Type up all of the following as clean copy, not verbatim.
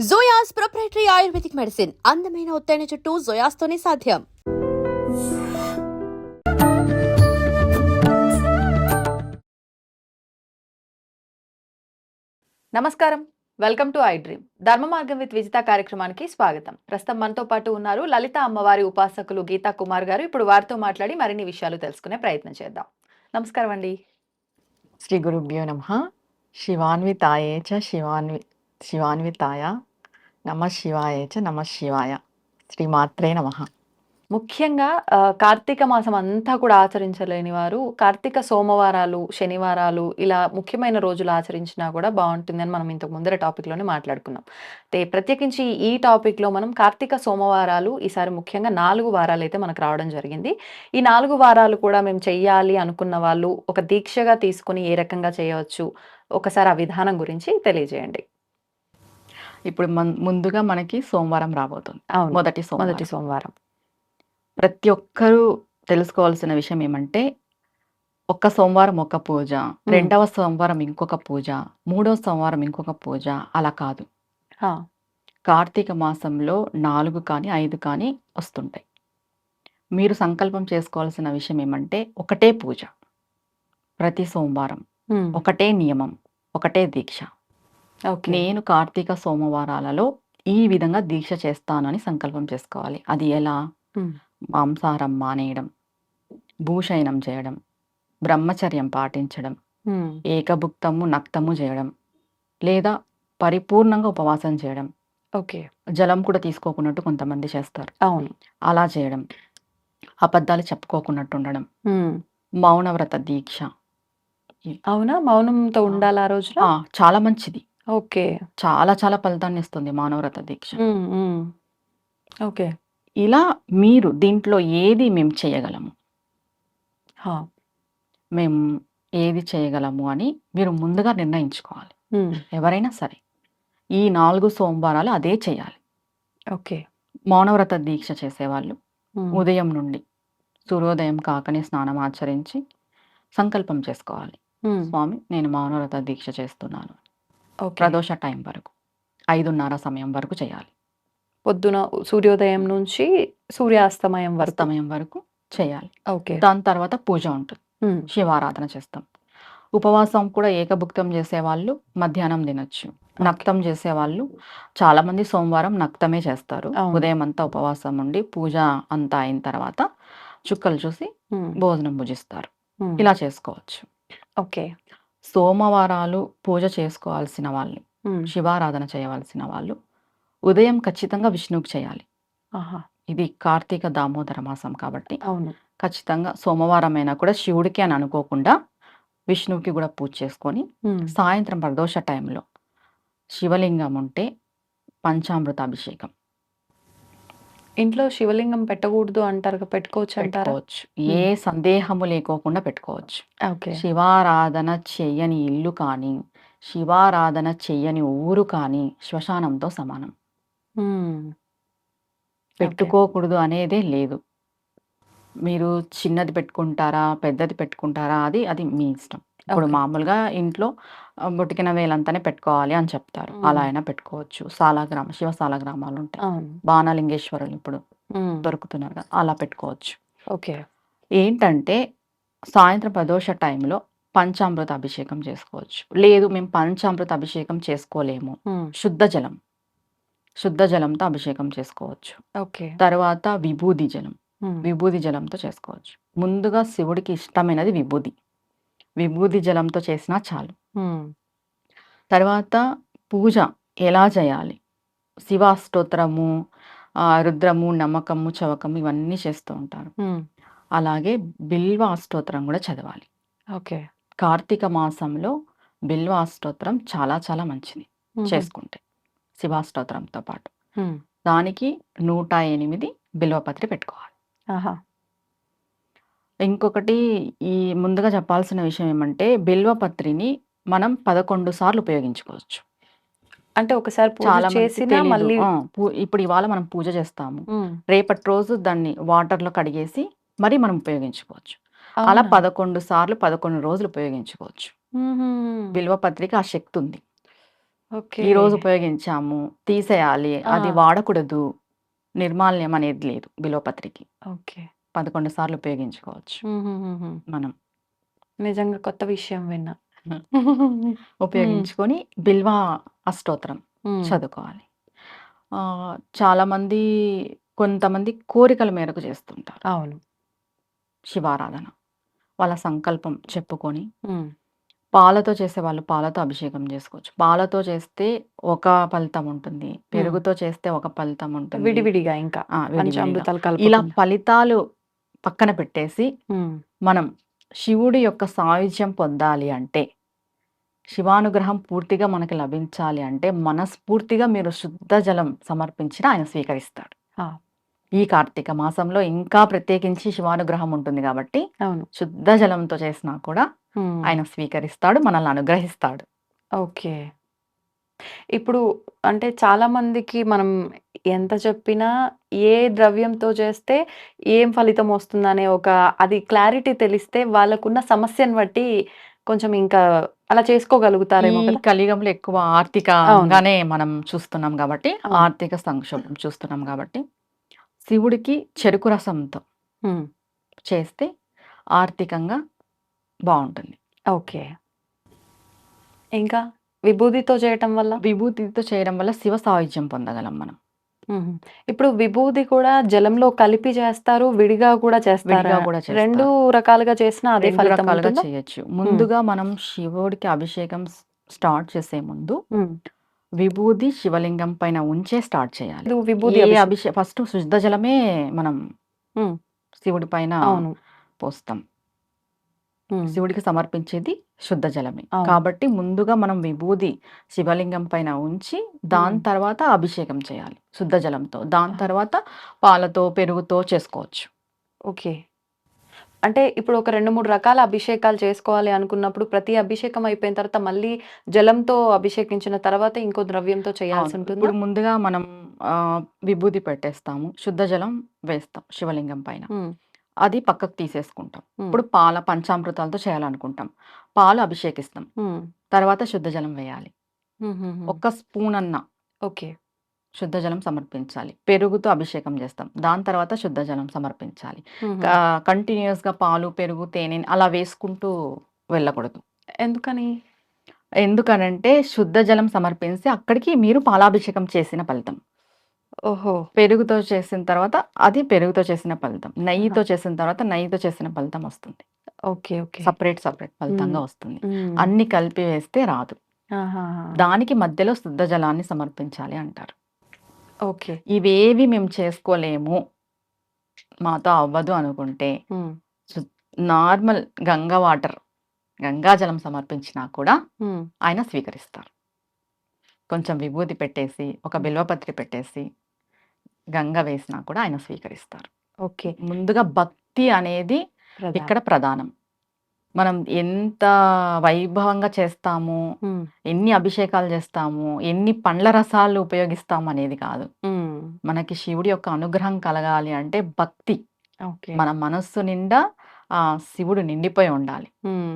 జోయాస్ proprietary ayurvedic medicine అందమైన ఒత్తైన చుట్టూ జోయాస్తోనే సాధ్యం. నమస్కారం, వెల్కమ్ టు ఐ డ్రీమ్. ధర్మ మార్గం విత్ విజిత కార్యక్రమానికి స్వాగతం. ప్రస్తుతం మనతో పాటు ఉన్నారు లలిత అమ్మవారి ఉపాసకులు గీతా కుమార్ గారు. ఇప్పుడు వారితో మాట్లాడి మరిన్ని విషయాలు తెలుసుకునే ప్రయత్నం చేద్దాం. నమస్కారం అండి. శ్రీ గురుభ్యో నమః. శివాన్వితాయే చ శివాన్వితాయ నమ శివాయ చ నమ శివాయ. శ్రీమాత్రే నమః. ముఖ్యంగా కార్తీక మాసం అంతా కూడా ఆచరించలేని వారు కార్తీక సోమవారాలు, శనివారాలు ఇలా ముఖ్యమైన రోజులు ఆచరించినా కూడా బాగుంటుందని మనం ఇంతకు ముందర టాపిక్లోనే మాట్లాడుకున్నాం. ప్రత్యేకించి ఈ టాపిక్లో మనం కార్తీక సోమవారాలు ఈసారి ముఖ్యంగా 4 వారాలు అయితే మనకు రావడం జరిగింది. ఈ 4 వారాలు కూడా మేము చెయ్యాలి అనుకున్న వాళ్ళు ఒక దీక్షగా తీసుకుని ఏ రకంగా చేయవచ్చు, ఒకసారి ఆ విధానం గురించి తెలియజేయండి. ఇప్పుడు ముందుగా మనకి సోమవారం రాబోతుంది. అవును, మొదటి మొదటి సోమవారం. ప్రతి ఒక్కరూ తెలుసుకోవాల్సిన విషయం ఏమంటే, ఒక్క సోమవారం ఒక పూజ, రెండవ సోమవారం ఇంకొక పూజ, మూడవ సోమవారం ఇంకొక పూజ, అలా కాదు. కార్తీక మాసంలో 4 కానీ 5 కానీ వస్తుంటాయి. మీరు సంకల్పం చేసుకోవాల్సిన విషయం ఏమంటే, ఒకటే పూజ, ప్రతి సోమవారం ఒకటే నియమం, ఒకటే దీక్ష. నేను కార్తీక సోమవారాలలో ఈ విధంగా దీక్ష చేస్తానని సంకల్పం చేసుకోవాలి. అది ఎలా? మాంసాహారం మానేయడం, భూషయనం చేయడం, బ్రహ్మచర్యం పాటించడం, ఏకభుక్తము నక్తము చేయడం, లేదా పరిపూర్ణంగా ఉపవాసం చేయడం. జలం కూడా తీసుకోకున్నట్టు కొంతమంది చేస్తారు. అవును, అలా చేయడం, అబద్ధాలు చెప్పుకోకున్నట్టు ఉండడం, మౌనవ్రత దీక్ష. అవునా? మౌనంతో ఉండాలి ఆ రోజు? చాలా మంచిది. ఓకే, చాలా చాలా ఫలితాన్ని ఇస్తుంది మౌనవ్రత దీక్ష. ఓకే, ఇలా మీరు దీంట్లో ఏది మేము చేయగలము, మేము ఏది చేయగలము అని మీరు ముందుగా నిర్ణయించుకోవాలి. ఎవరైనా సరే ఈ 4 సోమవారాలు అదే చేయాలి. ఓకే. మౌనవ్రత దీక్ష చేసేవాళ్ళు ఉదయం నుండి సూర్యోదయం కాకనే స్నానం ఆచరించి సంకల్పం చేసుకోవాలి. స్వామి, నేను మౌనవ్రత దీక్ష చేస్తున్నాను. ప్రదోష టైం వరకు 5:30 సమయం వరకు చేయాలి. పొద్దున సూర్యోదయం నుంచి సూర్యాస్తమయం వరకు చేయాలి. ఓకే. దాని తర్వాత పూజ ఉంటుంది, శివారాధన చేస్తాం. ఉపవాసం కూడా ఏకభుక్తం చేసేవాళ్ళు మధ్యాహ్నం తినొచ్చు. నక్తం చేసేవాళ్ళు చాలా మంది సోమవారం నక్తమే చేస్తారు. ఉదయం అంతా ఉపవాసం ఉండి పూజ అంతా అయిన తర్వాత చుక్కలు చూసి భోజనం భుజిస్తారు. ఇలా చేసుకోవచ్చు. ఓకే. సోమవారాలు పూజ చేసుకోవాల్సిన వాళ్ళు, శివారాధన చేయవలసిన వాళ్ళు ఉదయం ఖచ్చితంగా విష్ణువుకి చేయాలి. ఇది కార్తీక దామోదర మాసం కాబట్టి ఖచ్చితంగా సోమవారం అయినా కూడా శివుడికి అని అనుకోకుండా విష్ణువుకి కూడా పూజ చేసుకొని సాయంత్రం ప్రదోష టైంలో శివలింగం ఉంటే పంచామృత అభిషేకం. ఇంట్లో శివలింగం పెట్టకూడదు అంటారు, పెట్టుకోవచ్చు అంటారా? ఏ సందేహము లేకోకుండా పెట్టుకోవచ్చు. శివారాధన చెయ్యని ఇల్లు కానీ, శివారాధన చెయ్యని ఊరు కానీ శ్మశానంతో సమానం. పెట్టుకోకూడదు అనేదే లేదు. మీరు చిన్నది పెట్టుకుంటారా, పెద్దది పెట్టుకుంటారా, అది మీ ఇష్టం. ఇప్పుడు మామూలుగా ఇంట్లో బొటికిన వేలంతానే పెట్టుకోవాలి అని చెప్తారు, అలా అయినా పెట్టుకోవచ్చు. శివ సాలగ్రామాలు ఉంటాయి, బాణలింగేశ్వరులు ఇప్పుడు దొరుకుతున్నారు కదా, అలా పెట్టుకోవచ్చు. ఓకే. ఏంటంటే సాయంత్రం ప్రదోష టైంలో పంచామృత అభిషేకం చేసుకోవచ్చు. లేదు మేము పంచామృత అభిషేకం చేసుకోలేము, శుద్ధ జలంతో అభిషేకం చేసుకోవచ్చు. తర్వాత విభూది జలంతో చేసుకోవచ్చు. ముందుగా శివుడికి ఇష్టమైనది విభూది జలంతో చేసినా చాలు. తర్వాత పూజ ఎలా చేయాలి? శివాష్టోత్తరము, రుద్రము, నమ్మకము, చవకము ఇవన్నీ చేస్తూ ఉంటారు. అలాగే బిల్వ అష్టోత్తరం కూడా చదవాలి. కార్తీక మాసంలో బిల్వ అష్టోత్తరం చాలా చాలా మంచిది చేసుకుంటే, శివాష్టోత్తరంతో పాటు. దానికి 108 బిల్వపత్రి పెట్టుకోవాలి. ఇంకొకటి ఈ ముందుగా చెప్పాల్సిన విషయం ఏమంటే, బిల్వపత్రిని మనం 11 సార్లు ఉపయోగించుకోవచ్చు. అంటే ఒకసారి చాలా మళ్ళీ ఇప్పుడు ఇవాళ మనం పూజ చేస్తాము, రేపటి రోజు దాన్ని వాటర్లో కడిగేసి మరి మనం ఉపయోగించుకోవచ్చు. అలా 11 సార్లు 11 రోజులు ఉపయోగించుకోవచ్చు. బిల్వపత్రికి ఆ శక్తి ఉంది. ఓకే. ఈరోజు ఉపయోగించాము, తీసేయాలి, ఆ! అది వాడకూడదు, నిర్మాల్యం అనేది లేదు బిల్వపత్రికి. ఓకే. 11 సార్లు ఉపయోగించుకోవచ్చు హుహుహుహు. మనం. నిజంగా కొత్త విషయం విన్నా. హ్మ్. ఉపయోగించుకొని బిల్వ అష్టోత్తరం హ్మ్. చదువుకోవాలి. చాలామంది కొంతమంది కోరికల మేరకు చేస్తుంటారు అవును. శివారాధన. వాళ్ళ సంకల్పం చెప్పుకొని హ్మ్. పాలతో చేసేవాళ్ళు పాలతో అభిషేకం చేసుకోవచ్చు. పాలతో చేస్తే ఒక ఫలితం ఉంటుంది. హ్మ్. పెరుగుతో చేస్తే ఒక ఫలితం ఉంటుంది. విడివిడిగా ఇంకా విడివిడిగా. పంచామృతాలు ఇలా కలపకుండా. ఫలితాలు పక్కన పెట్టేసి హ్మ్. మనం శివుడి యొక్క సాయుధ్యం పొందాలి అంటే, శివానుగ్రహం పూర్తిగా మనకి లభించాలి అంటే, మనస్ఫూర్తిగా మీరు శుద్ధ జలం సమర్పించినా ఆయన స్వీకరిస్తాడు. ఆ! ఈ కార్తీక మాసంలో ఇంకా ప్రత్యేకించి శివానుగ్రహం ఉంటుంది గాబట్టి, అవును. శుద్ధ జలంతో చేసినా కూడా హ్మ్. ఆయన స్వీకరిస్తాడు. మనల్ని అనుగ్రహిస్తాడు. ఓకే. ఇప్పుడు అంటే చాలా మందికి మనం ఎంత చెప్పినా ఏ ద్రవ్యంతో చేస్తే ఏం ఫలితం వస్తుందనే ఒక అది క్లారిటీ తెలిస్తే వాళ్ళకున్న సమస్యను బట్టి కొంచెం ఇంకా అలా ఈ చేసుకోగలుగుతారేమో కదా! కలియుగంలో ఎక్కువ అవును. ఆర్థికంగానే మనం చూస్తున్నాం గాబట్టి, అవును. ఆర్థిక సంక్షోభం చూస్తున్నాం గాబట్టి, శివుడికి చెరుకు రసంతో హ్మ్. చేస్తే ఆర్థికంగా బావుంటుంది. ఓకే. ఇంకా విభూదితో చేయటం వల్ల? విభూతితో చేయడం వల్ల శివ సాయుధ్యం పొందగలం మనం. హుహు. ఇప్పుడు విభూది కూడా జలంలో కలిపి చేస్తారు. విడిగా కూడా చేస్తారా? విడిగా కూడా 2 చేస్తారు. రకాలుగా చేసినా అదే 2 ఫలితం రకాలుగా ఉంటుందా? చేయొచ్చు. హ్మ్. ముందుగా మనం శివుడికి అభిషేకం స్టార్ట్ చేసే ముందు హ్మ్. విభూది శివలింగం పైన ఉంచే స్టార్ట్ చేయాలి. ఇది విభూది అభిషేకం. ఫస్ట్ శుద్ధ జలమే మనం హ్మ్. శివుడి పైన అవును. పోస్తాం. హ్మ్. శివుడికి సమర్పించేది శుద్ధ జలమే. అవును. కాబట్టి ముందుగా మనం విభూది శివలింగం పైన ఉంచి, దాని హ్మ్. తర్వాత అభిషేకం చేయాలి శుద్ధ జలంతో. దాని ఆహా! తర్వాత పాలతో, పెరుగుతో చేసుకోవచ్చు. ఓకే. అంటే ఇప్పుడు ఒక 2, 3 రకాల అభిషేకాలు చేసుకోవాలి అనుకున్నప్పుడు ప్రతి అభిషేకం అయిపోయిన తర్వాత మళ్ళీ జలంతో అభిషేకించిన తర్వాత ఇంకో ద్రవ్యంతో అవును. చేయాల్సుంటుందా? ఇప్పుడు ముందుగా మనం విభూది పెట్టేస్తాము. శుద్ధ జలం వేస్తాం శివలింగం పైన. హ్మ్. అది పక్కకు తీసేసుకుంటాం. హ్మ్. ఇప్పుడు పంచామృతాలతో చేయాలనుకుంటాం. పాలు అభిషేకిస్తాం. హ్మ్. తర్వాత శుద్ధ జలం వేయాలి. హుహుహు. ఒక్క స్పూనన్న ఓకే. శుద్ధ జలం సమర్పించాలి. పెరుగుతో అభిషేకం చేస్తాం. దాని తర్వాత శుద్ధ జలం సమర్పించాలి. హుహు. కంటిన్యూయస్‌గా పాలు, పెరుగు, తేనె అలా వేసుకుంటూ వెళ్ళకూడదు. ఎందుకని? ఎందుకనంటే శుద్ధ జలం సమర్పిస్తే అక్కడికి మీరు పాలాభిషేకం చేసిన ఫలితం. ఓహో! పెరుగుతో చేసిన తర్వాత అది పెరుగుతో చేసిన ఫలితం. ఆహా! నెయ్యితో చేసిన తర్వాత నెయ్యితో చేసిన ఫలితం వస్తుంది. ఓకే. ఓకే. సెపరేట్ హ్మ్. ఫలితంగా వస్తుంది. హ్మ్. అన్నీ కలిపి వేస్తే రాదు. ఆహాహా! దానికి మధ్యలో శుద్ధ జలాన్ని సమర్పించాలి అంటారు. ఓకే. ఇవేవి మేము చేసుకోలేము, మాతో అవ్వదు అనుకుంటే హ్మ్. శు నార్మల్ గంగా జలం సమర్పించినా కూడా హ్మ్. ఆయన స్వీకరిస్తారు. కొంచెం విభూది పెట్టేసి, ఒక హ్మ్. బిల్వపత్రి పెట్టేసి, గంగ వేసినా కూడా ఆయన స్వీకరిస్తారు. ఓకే. ముందుగా భక్తి అనేది ప్రధానం. ఇక్కడ ప్రధానం. మనం ఎంత వైభవంగా చేస్తాము, హ్మ్. ఎన్ని అభిషేకాలు చేస్తాము, ఎన్ని పండ్ల రసాలు ఉపయోగిస్తాము అనేది కాదు. హ్మ్. మనకి శివుడి యొక్క అనుగ్రహం కలగాలి అంటే భక్తి. ఓకే. మన మనస్సు నిండా శివుడు నిండిపోయి ఉండాలి. హ్మ్.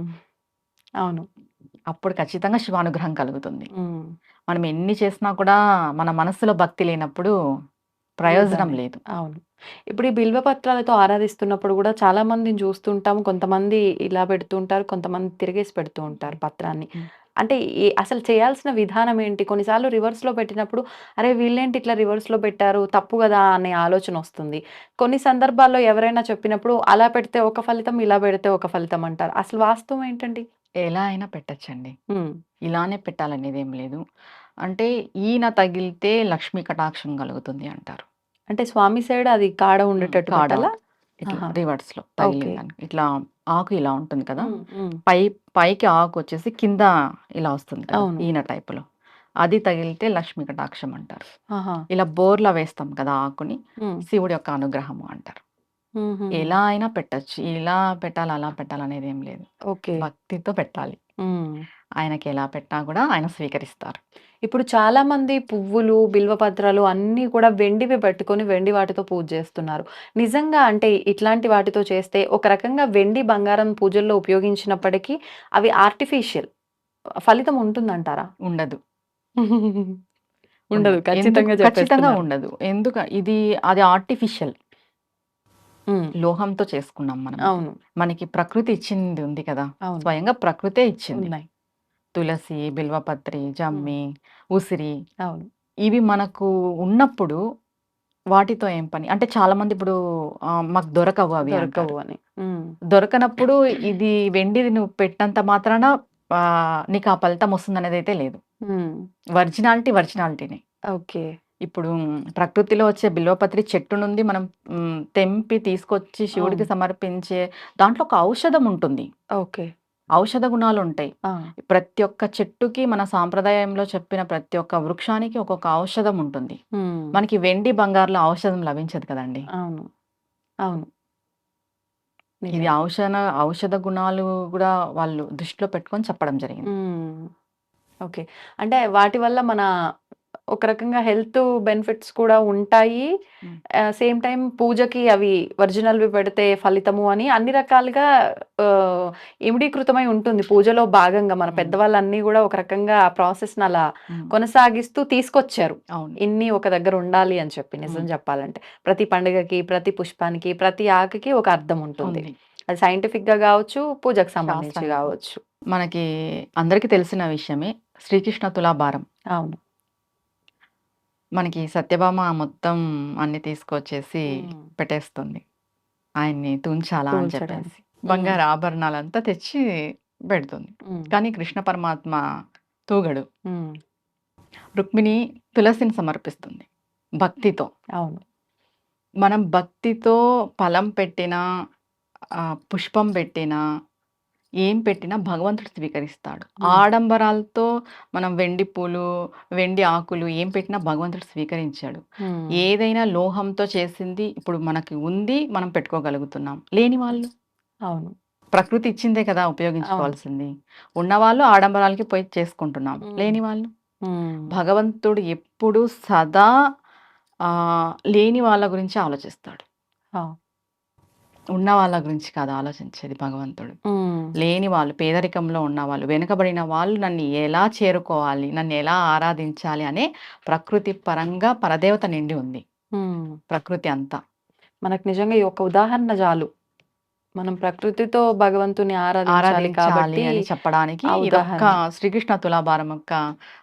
అవును. అప్పుడు ఖచ్చితంగా శివానుగ్రహం కలుగుతుంది. హ్మ్. మనం ఎన్ని చేసినా కూడా మన మనస్సులో భక్తి లేనప్పుడు ప్రయోజనం వృధానే. లేదు. అవును. ఇప్పుడు ఈ బిల్వ పత్రాలతో ఆరాధిస్తున్నప్పుడు గూడా చాలా మందిని చూస్తుంటాము. కొంతమంది ఇలా పెడుతూ ఉంటారు. కొంతమంది తిరిగేసి పెడుతూ ఉంటారు పత్రాన్ని. హ్మ్. అంటే అసలు చేయాల్సిన విధానం ఏంటి? కొన్నిసార్లు రివర్స్‌లో పెట్టినప్పుడు అరే! వీళ్ళేంటి ఇట్లా రివర్స్‌లో పెట్టారు తప్పు గదా! అనే ఆలోచనొస్తుంది. కొన్ని సందర్భాల్లో ఎవరైనా చెప్పినప్పుడు అలా పెడితే ఒక ఫలితం, ఇలా పెడితే ఒక ఫలితం అంటారు. అసలు వాస్తవం ఏంటండి? ఎలా అయినా పెట్టొచ్చండి. హ్మ్. ఇలానే పెట్టాలనేదేం లేదు. అంటే ఈన తగిలితే లక్ష్మీ కటాక్షం కలుగుతుంది అంటారు. అంటే స్వామి సైడ్ అది కాడ ఉండేటట్టు కాడ పెట్టాలా? ఇట్లా ఆహా! రివర్స్‌లో ఓకే. తగిలిందనుకో ఇట్లా ఆకు ఇలా ఉంటుంది కదా! హ్మ్. హ్మ్. పై పైకి ఆకొచ్చేసి కింద ఇలా వస్తుంది కదా! అవును. ఈన టైపులో. అది తగిలితే లక్ష్మీ కటాక్షం అంటారు. ఆహా! ఇలా బోర్లా వేస్తాం కదా ఆకుని, హ్మ్. శివుడి యొక్క అనుగ్రహము అంటారు. హుహుహు. ఎలా అయినా పెట్టొచ్చు. ఇలా పెట్టాలి, అలా పెట్టాలనేదేం లేదు. ఓకే. భక్తితో పెట్టాలి. హ్మ్. ఆయనకి ఎలా పెట్టినా కూడా ఆయన స్వీకరిస్తారు. ఇప్పుడు చాలామంది పువ్వులు, బిల్వపత్రాలు అన్నీ కూడా వెండివి పెట్టుకొని వెండి వాటితో పూజ చేస్తున్నారు. నిజంగా అంటే ఇట్లాంటి వాటితో చేస్తే ఒక రకంగా వెండి, బంగారం పూజల్లో ఉపయోగించినప్పటికీ అవి ఆర్టిఫిషియల్. ఫలితం ఉంటుందంటారా? ఉండదు. ఉండదు. ఎందుకు ఖచ్చితంగా ఖచ్చితంగా చెప్పేస్తున్నారు. ఉండదు. ఇది అది ఆర్టిఫిషియల్. హ్మ్. లోహంతో చేసుకున్నాం మనం. అవును. మనకి ప్రకృతి ఇచ్చింది ఉంది కదా! అవును. స్వయంగా ప్రకృతే ఇచ్చింది. ఉన్నాయి. తులసి, బిల్వపత్రి, హ్మ్. జమ్మి, ఉసిరి అవును. ఇవి మనకు ఉన్నప్పుడు వాటితో ఏం పని? అంటే చాలామంది ఇప్పుడు మాకు దొరకవు అవి దొరకవు అంటారు. అని. హ్మ్. దొరకనప్పుడు ఇది వెండిది నువ్వు పెట్టినంత మాత్రాన నీకు ఆ ఫలితం వస్తుందనేదైతే లేదు. హ్మ్. ఒరిజినాలిటీనే. ఓకే. ఇప్పుడు ప్రకృతిలో వచ్చే బిల్వపత్రి చెట్టు నుండి మనం తెంపి తీసుకొచ్చి శివుడికి అవును. సమర్పించే దాంట్లో ఒక ఔషధం ఉంటుంది. ఓకే. ఔషధ గుణాలుంటాయి. ఆ! ప్రతి ఒక్క చెట్టుకి మన సాంప్రదాయంలో చెప్పిన ప్రతి ఒక్క వృక్షానికి ఒక్కొక్క ఔషధం ఉంటుంది. హ్మ్. మనకి వెండి, బంగారులో ఔషధం లభించదు కదండీ! అవును. అవును. ఇది నిజమే. ఔషధ గుణాలు గూడా వాళ్ళు దృష్టిలో పెట్టుకొని చెప్పడం జరిగింది. హ్మ్. ఓకే. అంటే వాటి వల్ల మన ఒక రకంగా హెల్త్ బెనిఫిట్స్ కూడా ఉంటాయి. హ్మ్. సేమ్ టైమ్ పూజకి అవి ఒరిజినల్‌వి పెడితే ఫలితము అని అన్ని రకాలుగా ఆహ్, ఇమిడీకృతమై ఉంటుంది. పూజలో భాగంగా మన హ్మ్. పెద్దవాళ్ళన్నీ గూడా ఒక రకంగా ఆ ప్రాసెస్‌ని అలా హ్మ్. కొనసాగిస్తూ తీసుకొచ్చారు. అవును. ఇన్ని ఒక దగ్గర ఉండాలి అని చెప్పి నిజం హ్మ్. చెప్పాలంటే. ప్రతి పండుగకి, ప్రతి పుష్పానికి, ప్రతి ఆకుకి ఒక అర్థం ఉంటుంది. ఉంది. అది సైంటిఫిక్‌గా గావచ్చు, పూజకు సంబంధించి శాస్త్రంగా కూడా. గావచ్చు. మనకి అందరికీ తెలిసిన విషయమే. శ్రీకృష్ణ తులాభారం. అవును. మనకి సత్యభామ మొత్తం అన్నీ తీసుకొచ్చేసి హ్మ్. పెట్టేస్తుంది. ఆయన్ని తుంచాలా అని చెప్పేసి. తూల్చడానికి. హ్మ్. బంగారు ఆభరణాలంతా తెచ్చి పెడుతుంది. హ్మ్. కానీ కృష్ణ పరమాత్మ తూగడు. హ్మ్. రుక్మిణి తులసిని సమర్పిస్తుంది భక్తితో. అవును. మనం భక్తితో ఫలం పెట్టినా, పుష్పం పెట్టినా, ఏం పెట్టినా భగవంతుడు స్వీకరిస్తాడు. హ్మ్. ఆడంబరాలతో మనం వెండి పూలు, వెండి ఆకులు ఏం పెట్టినా భగవంతుడు స్వీకరించాడు. హ్మ్. ఏదైనా లోహంతో చేసింది ఇప్పుడు మనకి ఉంది, మనం పెట్టుకోగలుగుతున్నాం. లేని వాళ్ళు అవును. ప్రకృతి ఇచ్చిందే కదా అవును. ఉపయోగించుకోవాల్సింది. ఉన్నవాళ్ళు ఆడంబరాలకి పోయి చేసుకుంటున్నాం. హ్మ్. లేని వాళ్ళు హ్మ్. భగవంతుడు ఎప్పుడు సదా లేని వాళ్ళ గురించి ఆలోచిస్తాడు. ఆ! ఉన్న వాళ్ళ గురించి కాదు ఆలోచించేది భగవంతుడు. హ్మ్. లేని వాళ్ళు, పేదరికంలో ఉన్నవాళ్ళు, వెనుకబడిన వాళ్ళు నన్ను ఎలా చేరుకోవాలి, నన్ను ఎలా ఆరాధించాలి అనే ప్రకృతి పరంగా పరదేవత నిండి ఉంది. హ్మ్. ప్రకృతి అంతా. మనకు నిజంగా ఈ ఒక్క ఉదాహరణ చాలు. మనం ప్రకృతితో భగవంతుని ఆరాధించాలి ఆరాధించాలి కాబట్టి అని చెప్పడానికి ఆ ఇదొక్క ఉదాహరణ. శ్రీకృష్ణ తులాభారం యొక్క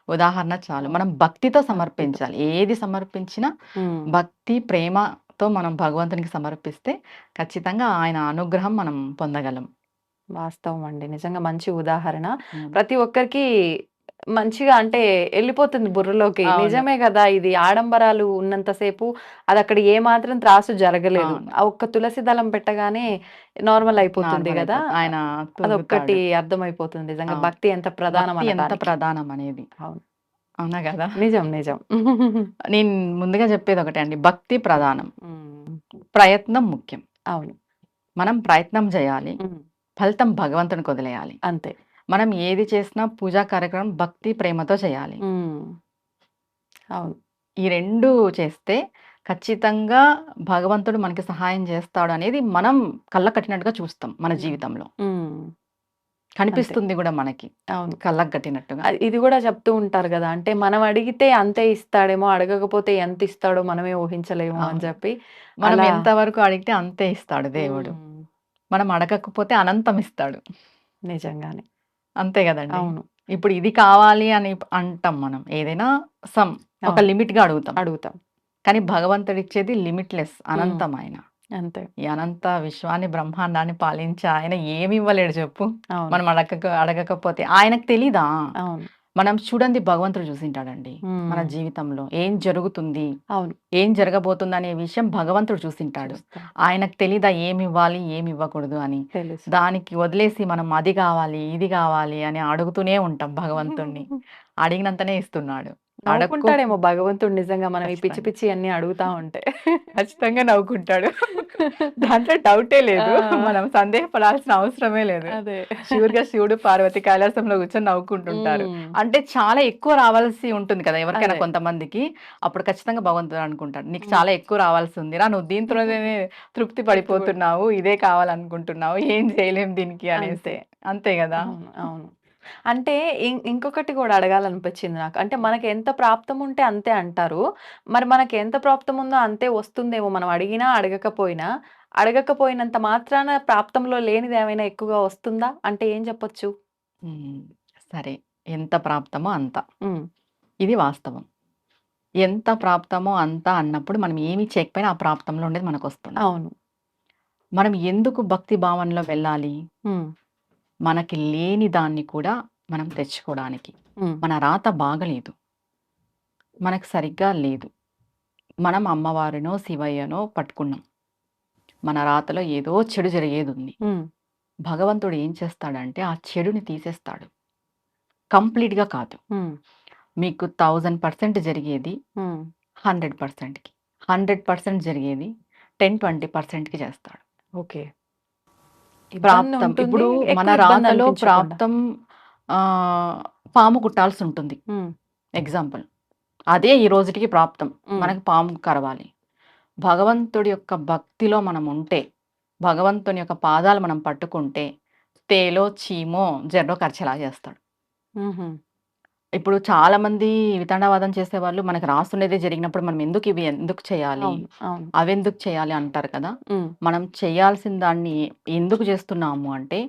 ఉదాహరణ చాలు. అవును. మనం భక్తితో భక్తితో. సమర్పించాలి. ఏది సమర్పించినా హ్మ్. భక్తి, ప్రేమతో మనం భగవంతునికి సమర్పిస్తే ఖచ్చితంగా ఆయన అనుగ్రహం మనం పొందగలం. వాస్తవం అండి. నిజంగా మంచి ఉదాహరణ. అవును. ప్రతి ఒక్కరికి మంచిగా అంటే ఎళ్ళిపోతుంది బుర్రలోకి. అవును. నిజమే గదా! ఇది ఆడంబరాలు ఉన్నంత సేపు అదక్కడ ఏమాత్రం త్రాసు జరగలేదు. అవును. ఆ ఒక్క తులసి దళం పెట్టగానే నార్మల్ అయిపోతుంది నార్మల్ గదా! అయిపోతుంది. ఆయన అదొక్కటి తూగుతాడు. అర్థమైపోతుంది. నిజంగా అవును. భక్తి ఎంత ప్రధానం భక్తి ఎంత అనటానికి. ప్రధానం అనేది. అవును. అవునా గదా! నిజం. నిజం. నేను ముందుగా చెప్పేదొకటే అండి. భక్తి ప్రధానం. హ్మ్. ప్రయత్నం ముఖ్యం. అవును. మనం ప్రయత్నం జేయాలి. హ్మ్. ఫలితం భగవంతునికి వదిలేయాలి. అంతే. మనం ఏది చేసినా పూజా కార్యక్రమం భక్తి, ప్రేమతో చేయాలి. హ్మ్. అవును. ఈ 2 చేస్తే ఖచ్చితంగా భగవంతుడు మనకి సహాయం చేస్తాడనేది మనం కళ్ళ కట్టినట్టుగా చూస్తాం మన హ్మ్. జీవితంలో. హ్మ్. అంతే. కనిపిస్తుంది గూడా మనకి. అవును. కళ్ళకు కట్టినట్టుగా. ఇది గూడా చెప్తూ ఉంటారు గదా! అంటే మనం అడిగితే అంతే ఇస్తాడేమో, అడగకపోతే ఎంత ఇస్తాడో మనమే ఊహించలేము అని అవును. చెప్పి మనం అలా ఎంత వరకు అడిగితే అంతే ఇస్తాడు దేవుడు. హ్మ్. మనం అడగకపోతే అనంతం ఇస్తాడు. నిజంగానే. అంతే గదండీ! అవును. ఇప్పుడు ఇది కావాలి అని అంటాం మనం. ఏదైనా ఒక అవును. లిమిట్‌గా అడుగుతాం. అడుగుతాం. కానీ భగవంతుడిచ్చేది లిమిట్‌లెస్ హ్మ్. అనంతం ఆయన. అంతే. ఈ అనంత విశ్వాన్ని, బ్రహ్మాండాన్ని పాలించే ఆయన ఏమి ఇవ్వలేడు చెప్పు? అవును. మనం అడగకపోతే. ఆయనకు తెలీదా? అవును. మనం చూడంది భగవంతుడు చూసింటాడండి. మన హ్మ్. జీవితంలో ఏం జరుగుతుంది? అవును. ఏం జరగబోతుందనే విషయం భగవంతుడు చూసింటాడు. చూస్తాం. ఆయనకు తెలీదా ఏమివ్వాలి, ఏమివ్వకూడదు అని? తెలుసు. దానికి వదిలేసి మనం అది కావాలి, ఇది కావాలి అని అడుగుతూనే ఉంటాం భగవంతుడిని. అడిగినంతనే ఇస్తున్నాడు. అడక్కో నవ్వుకుంటాడేమో భగవంతుడు నిజంగా మనం ఈ పిచ్చి ఖచ్చితంగా. పిచ్చియన్నీ అడుగుతా ఉంటే. ఖచ్చితంగా నవ్వుకుంటాడు. దాంట్లో డౌటే లేదు. ఆ! మనం సందేహపడాల్సిన అవసరమే లేదు. అదే. శివుడు, పార్వతి కైలాసంలో కూర్చొని నవ్వుకుంటుంటారు. హ్మ్. అంటే చాలా ఎక్కువ రావాల్సి ఉంటుంది కదా! ఎవరికైనా అదే. కొంతమందికి. అప్పుడు ఖచ్చితంగా భగవంతుడు అనుకుంటాడు. నీకు హ్మ్. చాలా ఎక్కువ రావాల్సి ఉందిరా. నువ్వు దీంట్లోనే తృప్తి తృప్తి పడు పడిపోతున్నావు. ఇదే కావాలనుకుంటున్నావు. ఏం చేయలేం దీనికి అంతే. అనేసి. అంతే గదా! అవును. అవును. అంటే ఇంకొకటి కూడా అడగాలనిపించింది నాకు. అంటే మనకి ఎంత ప్రాప్తం ఉంటే అంతే అంటారు. మరి మనకి ఎంత ప్రాప్తం ఉందో అంతే వస్తుందేమో మనం అడిగినా, అడగకపోయినా. అడగకపోయినంత మాత్రాన ప్రాప్తంలో లేనిది ఏమైనా ఎక్కువగా వస్తుందా? అంటే ఏం చెప్పొచ్చు? హ్మ్. సరే. ఎంత ప్రాప్తమో అంత. హ్మ్. ఇది వాస్తవం. ఎంత ప్రాప్తమో అంత అన్నప్పుడు మనం ఏమి చేయకపోయినా ఆ ప్రాప్తంలో ఉండేది మనకొస్తుంది. అవును. మనం ఎందుకు భక్తి భావనలో వెళ్ళాలి? హ్మ్. మనకి లేని దాన్ని కూడా మనం తెచ్చుకోవడానికి. హ్మ్. మన రాత బాగలేదు. మనకు సరిగ్గా లేదు. మనం అమ్మవారినో, శివయ్యనో పట్టుకున్నాం. మన రాతలో ఏదో చెడు జరిగేదుంది. హ్మ్. భగవంతుడు ఏం చేస్తాడంటే ఆ చెడుని తీసేస్తాడు. కంప్లీట్‌గా కాదు. హ్మ్. మీకు 1000% జరిగేది హ్మ్. 100%కి. 100% జరిగేది 10, 20%కి చేస్తాడు. ఓకే. ప్రాప్తం ఇబ్బందుంటుంది. ఇప్పుడు మన ఎక్కువ రాతలో ఇబ్బందనిపించకుండా. ప్రాప్తం ఆహ్, పాము కుట్టాల్సుంటుంది. హ్మ్. ఎగ్జాంపుల్. అదే ఈ రోజుటికి ప్రాప్తం. హ్మ్. మనకు పాము కరవాలి. భగవంతుడి యొక్క భక్తిలో మనముంటే, భగవంతుని యొక్క పాదాలు మనం పట్టుకుంటే, తేలో, చీమో, జర్రో కరిచేలా చేస్తాడు. హుహు. ఇప్పుడు చాలామంది వితండవాదం చేసేవాళ్ళు మనకు రాసుండేదే జరిగినప్పుడు మనం ఎందుకు ఇవి ఎందుకు చేయాలి? అవును. అవును. అవెందుకు చేయాలి అంటారు కదా! హ్మ్. మనం చేయాల్సిన దాన్ని ఎందుకు చేస్తున్నాము అంటే,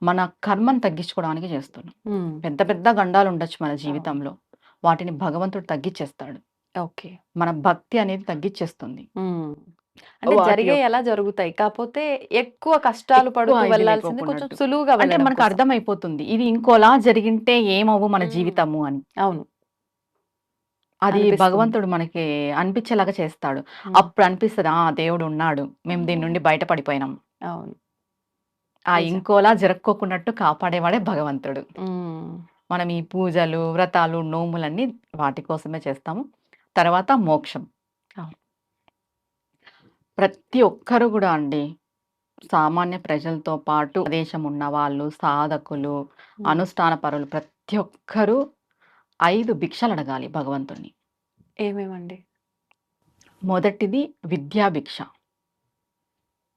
మన కర్మను తగ్గించుకోవడానికి చేస్తున్నాం. హ్మ్. పెద్ద పెద్ద గండాలుండొచ్చు మన అవును. జీవితంలో. వాటిని భగవంతుడు తగ్గిచ్చేస్తాడు. ఓకే. మన భక్తి అనేది తగ్గిచ్చేస్తుంది. హ్మ్. అంటే వాటి జరిగాయి యొక్క అలా జరుగుతాయి. కాపోతే ఎక్కువ కష్టాలు ఎక్కువ పడుతూ ఇది వెళ్ళాల్సింది కొంచెం లేకోకున్నట్టు. సులువుగా అంటే వెళ్ళడం మనకు కోసం. అర్థమైపోతుంది. ఇది ఇంకోలా జరిగింటే ఏమవ్వు మన హ్మ్. జీవితము అని. అవును. అది అనిపిస్తుంది. భగవంతుడు మనకి అనిపించేలాగా చేస్తాడు. హ్మ్. అప్పుడు అనిపిస్తది. ఆ! దేవుడున్నాడు. మేము దీని నుండి బయట పడిపోయినాం. అవును. ఆ నిజం. ఇంకోలా జరక్కోకున్నట్టు కాపాడేవాడే భగవంతుడు. హ్మ్. మనం ఈ పూజలు, వ్రతాలు, నోములన్నీ వాటి కోసమే చేస్తాము. తర్వాత మోక్షం. అవును. ప్రతి ఒక్కరు గూడా అండి సామాన్య ప్రజలతో పాటు దేశం ఉన్నవాళ్ళు, సాధకులు, హ్మ్. అనుష్ఠాన పరులు ప్రతి ఒక్కరూ 5 భిక్షలడగాలి భగవంతుడిని. ఏమేమండి? మొదటిది విద్యా భిక్ష.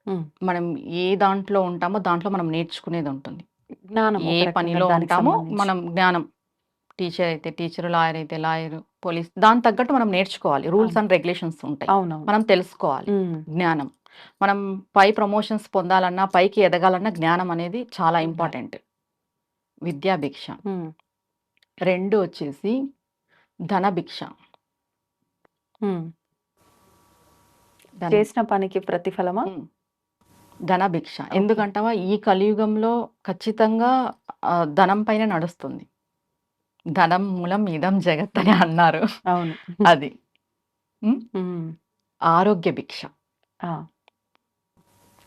హ్మ్. మనం ఏ దాంట్లో ఉంటామో దాంట్లో మనం నేర్చుకునేదుంటుంది. జ్ఞానం ఏ ఒక రకంగా పనిలో దానికి ఉంటామో సంబంధించి. మనం జ్ఞానం టీచర్ అయితే టీచరు, లాయర్ అయితే లాయరు, పోలీస్ దానికి తగ్గట్టు మనం నేర్చుకోవాలి. రూల్స్ అవును. అండ్ రెగ్యులేషన్స్ ఉంటాయి. అవునవును. మనం తెలుసుకోవాలి. హ్మ్. జ్ఞానం. మనం పై ప్రమోషన్స్ పొందాలన్నా, పైకి ఎదగాలన్నా జ్ఞానం అనేది చాలా ఉండాలి. ఇంపార్టెంట్. విద్యా భిక్ష. హ్మ్. 2 వచ్చేసి ధన భిక్ష. హ్మ్. ధనం. చేసిన పనికి ప్రతిఫలమా? హ్మ్. ధన భిక్ష. ఓకే. ఎందుకంటావా ఈ కలియుగంలో ఖచ్చితంగా ధనం పైన నడుస్తుంది. ధనం మూలం ఇదం జగత్ అని అన్నారు. అవును. అది. హ్మ్. హ్మ్. ఆరోగ్య భిక్ష. ఆ!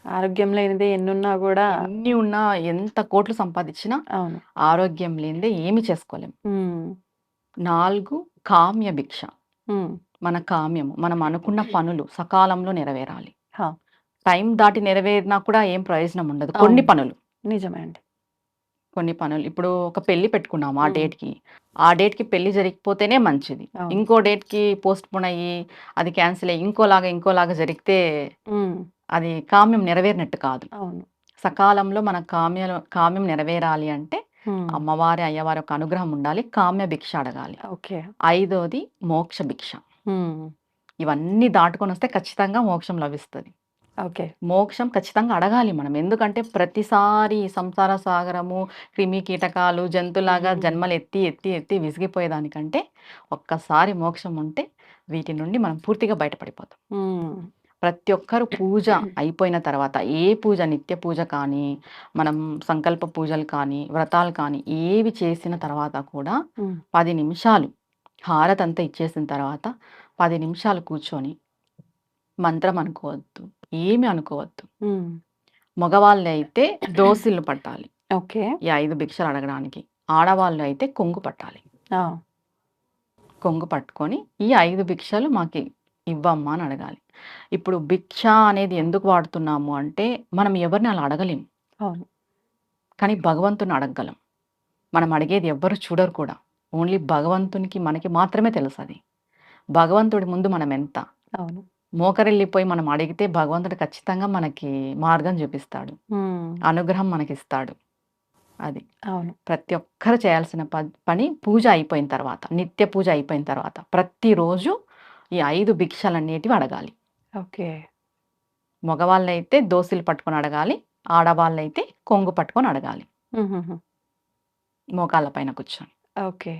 ఆరోగ్యం లేనిదే ఎన్నున్నా గూడా ఎన్ని ఉన్నా, ఎంత కోట్లు సంపాదిచ్చినా అవును. ఆరోగ్యం లేనిదే ఏమి చేసుకోలేం. హ్మ్. 4 కామ్య భిక్ష. హ్మ్. మన కామ్యము. మనం అనుకున్న పనులు సకాలంలో నెరవేరాలి. ఆ! టైం దాటి నెరవేరినా కూడా ఏం ప్రయోజనం ఉండదు. కొన్ని అవును. పనులు. నిజమే అండి. కొన్ని పనులు. ఇప్పుడు ఒక పెళ్లి పెట్టుకున్నాము ఆ హ్మ్. డేట్‌కి. ఆ డేట్‌కి పెళ్లి జరిగిపోతేనే మంచిది. అవును. ఇంకో డేట్‌కి పోస్ట్‌పోన్ అయ్యి, అది క్యాన్సిల్ అయ్యి ఇంకోలాగా జరిగితే హ్మ్. అది కామ్యం నెరవేరినట్టు కాదు. అవును. సకాలంలో మన కామ్యం నెరవేరాలి అంటే హ్మ్. అమ్మవారి, అయ్యవారి యొక్క అనుగ్రహం ఉండాలి. కామ్య భిక్ష అడగాలి. ఓకే. ఐదోది మోక్ష భిక్ష. హ్మ్. ఇవన్నీ దాటుకొనొస్తే ఖచ్చితంగా మోక్షం లభిస్తది. ఓకే. మోక్షం ఖచ్చితంగా అడగాలి మనం. ఎందుకంటే ప్రతిసారి ఈ సంసార సాగరము, క్రిమి కీటకాలు, జంతువులాగా హ్మ్. జన్మలు ఎత్తి విసిగిపోయేదానికంటే ఒక్కసారి మోక్షం ఉంటే వీటి నుండి మనం పూర్తిగా బయటపడిపోతాం. హ్మ్. ప్రతి ఒక్కరు పూజ అయిపోయిన తర్వాత ఏ పూజ నిత్య పూజ కానీ, మనం సంకల్ప పూజలు కానీ, వ్రతాలు కానీ ఏవి చేసిన తర్వాత కూడా హ్మ్. 10 నిమిషాలు హారతంతా ఇచ్చేసిన తర్వాత 10 నిమిషాలు కూర్చొని మంత్రం అనుకోవద్దు. ఏమి అనుకోవద్దు. హ్మ్. మగవాళ్ళైతే దోసిళ్ళు పట్టాలి. ఓకే. ఈ 5 భిక్షలు అడగడానికి. ఆడవాళ్ళు అయితే కొంగు పట్టాలి. ఆ! కొంగు పట్టుకొని ఈ 5 భిక్షలు మాకి ఇవ్వమ్మా అని అడగాలి. ఇప్పుడు భిక్ష అనేది ఎందుకు వాడుతున్నాము అంటే, మనం ఎవరిని అలా అడగలేం. అవును. కానీ భగవంతుడిని అడగగలం. మనం అడిగేది ఎవ్వరు చూడరు కూడా. ఓన్లీ భగవంతునికి మనకి మాత్రమే తెలుసది. భగవంతుడి ముందు మనం ఎంత? అవును. మోకరిల్లిపోయి మనం అడిగితే భగవంతుడు ఖచ్చితంగా మనకి మార్గం చూపిస్తాడు. హ్మ్. అనుగ్రహం మనకిస్తాడు. అది అవును. ప్రతి ఒక్కరు చేయాల్సిన పని పూజ అయిపోయిన తర్వాత, నిత్య పూజ అయిపోయిన తర్వాత ప్రతిరోజు ఈ 5 భిక్షలనేటివి అడగాలి. ఓకే. మగవాళ్ళైతే దోసిలు పట్టుకొని అడగాలి. ఆడవాళ్ళైతే కొంగు పట్టుకొని అడగాలి. హుహుహు. మోకాళ్ళ పైన కూర్చొని. ఓకే.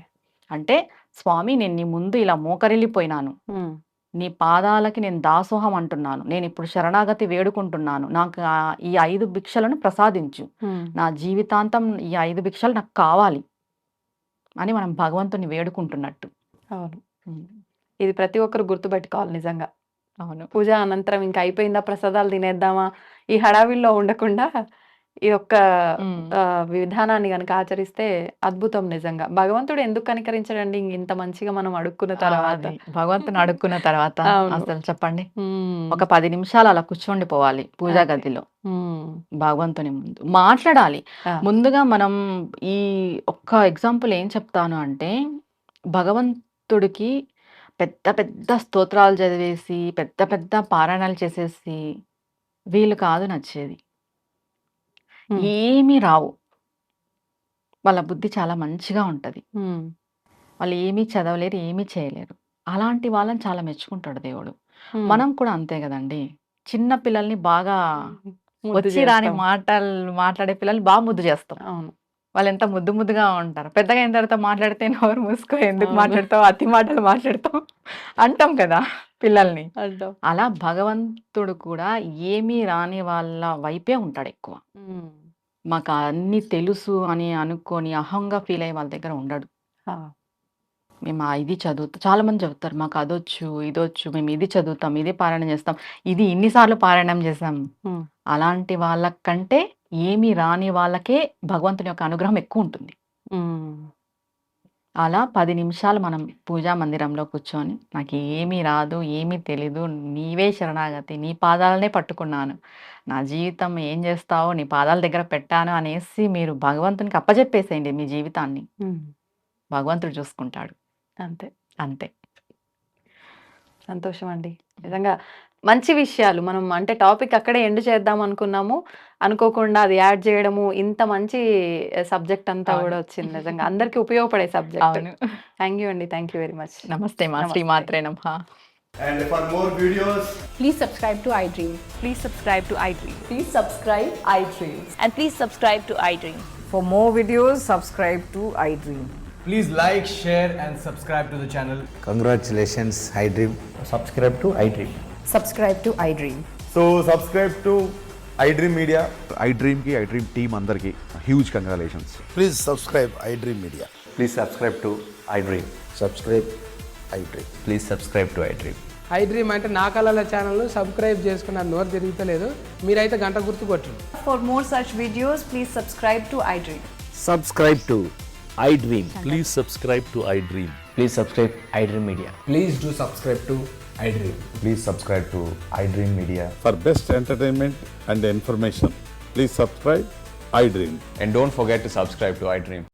అంటే స్వామి నేను నీ ముందు ఇలా మోకరిల్లిపోయినాను. హ్మ్. నీ పాదాలకి నేను దాసోహం అంటున్నాను. నేనిప్పుడు శరణాగతి వేడుకుంటున్నాను. నాకు ఈ 5 భిక్షలను ప్రసాదించు. హ్మ్. నా జీవితాంతం ఈ 5 భిక్షలు నాకు కావాలి అని మనం భగవంతుని వేడుకుంటున్నట్టు. అవును. హ్మ్. ఇది ప్రతి ఒక్కరు గుర్తుపెట్టుకోవాలి నిజంగా. అవును. పూజ అనంతరం ఇంక అయిపోయిందా ప్రసాదాలు తినేద్దామా? ఈ హడావిడిలో ఉండకుండా ఈ యొక్క హ్మ్. విధానాన్ని గనక ఆచరిస్తే అద్భుతం నిజంగా. భగవంతుడు ఎందుకు కనికరించడండి ఇంత మంచిగా మనం అడుక్కున్న తర్వాత? అది భగవంతుని అడుక్కున్న తర్వాత అవును. అసలు చెప్పండి. హ్మ్. ఒక 10 నిమిషాలు అలా కూర్చోండిపోవాలి పూజా అంతే. గదిలో. హ్మ్. భగవంతుని ముందు. మాట్లాడాలి. ఆ! ముందుగా మనం ఈ ఒక్క ఎగ్జాంపుల్ ఏం చెప్తాను అంటే, భగవంతుడికి పెద్ద పెద్ద స్తోత్రాలు చదివేసి, పెద్ద పెద్ద పారాయణాలు చేసేసి వీళ్ళు కాదు నచ్చేది. హ్మ్. ఏమీ రావు. వాళ్ళ బుద్ధి చాలా మంచిగా ఉంటది. హ్మ్. వాళ్ళు ఏమీ చదవలేరు, ఏమీ చేయలేరు. అలాంటి వాళ్ళని చాలా మెచ్చుకుంటాడు దేవుడు. హ్మ్. మనం కూడా అంతే గదండీ! చిన్న పిల్లల్ని బాగా ముద్దు వచ్చి రాని చేస్తాం. మాట్లాడే పిల్లల్ని బా ముద్దు చేస్తాం. అవును. వాళ్ళెంత ముద్దు ముద్దుగా ఉంటారు. పెద్దగా అయిన తర్వాత మాట్లాడితే నోరు మూసుకో ఎందుకు అవును. మాట్లాడతావు? అతి మాటలు మాట్లాడతావు అంటాం కదా పిల్లల్ని. అంటాం. అలా భగవంతుడు కూడా ఏమీ రాని వాళ్ళ వైపే ఉంటాడెక్కువ. హ్మ్. మాకు అన్నీ తెలుసు అని అనుకోని అహంగా ఫీల్ అయ్యే వాళ్ళ దగ్గర ఉండడు. ఆ! మేము ఇది చదువుతాం చాలామంది చెప్తారు. మాకు అదొచ్చు, ఇదొచ్చు, మేము ఇది చదువుతాం, ఇది పారాయణం చేస్తాం. ఇది ఇన్ని సార్లు పారాయణం చేసాం. హ్మ్. అలాంటి వాళ్ళకంటే ఏమీ రాని వాళ్ళకే భగవంతుని యొక్క అనుగ్రహం ఎక్కువుంటుంది. హ్మ్. అలా 10 నిమిషాలు మనం పూజా మందిరంలో కూర్చొని, నాకేమీ రాదు, ఏమీ తెలీదు, నీవే శరణాగతి, నీ పాదాలనే పట్టుకున్నాను. నా జీవితం ఏం చేస్తావో నీ పాదాల దగ్గర పెట్టాను అనేసి మీరు భగవంతునికి అప్పజెప్పేసేయండి మీ జీవితాన్ని. హ్మ్. భగవంతుడు చూసుకుంటాడు. అంతే. అంతే. సంతోషం అండి. నిజంగా మంచి విషయాలు మనం అంటే టాపిక్ అక్కడే ఎండ్ చేద్దాం అనుకున్నాము. అనుకోకుండా అది యాడ్ చేయడము ఇంత మంచి సబ్జెక్ట్ అంతా అవును. గూడా వచ్చింది నిజంగా. అందరికి ఉపయోగపడే సబ్జెక్ట్. అవును. థాంక్ యూ అండి. Thank you very much. నమస్తే మా నమస్తే. శ్రీమాత్రే నమః. And for more videos, Please subscribe to iDream. Please subscribe to iDream. Please subscribe iDream. And please subscribe to iDream. For more videos, subscribe to iDream. please like, share, and subscribe to the channel. Congratulations, iDream. Subscribe to iDream. Subscribe to iDream. So subscribe to iDream Media. iDream team అందరికి huge congratulations. Please subscribe iDream Media. Please subscribe to iDream. Subscribe iDream. Please subscribe to iDream. iDream అంటే నా కళల ఛానల్ను subscribe చేసుకున్న నోరు తిరుగుతలేదు మీరైతే గంట గుర్తు కొట్టండి. For more such videos, please subscribe to iDream. Subscribe to iDream. Please subscribe to iDream. Please subscribe iDream Media. Please do subscribe to iDream. Please subscribe to iDream Media. For best entertainment and information, please subscribe iDream. And don't forget to subscribe to iDream.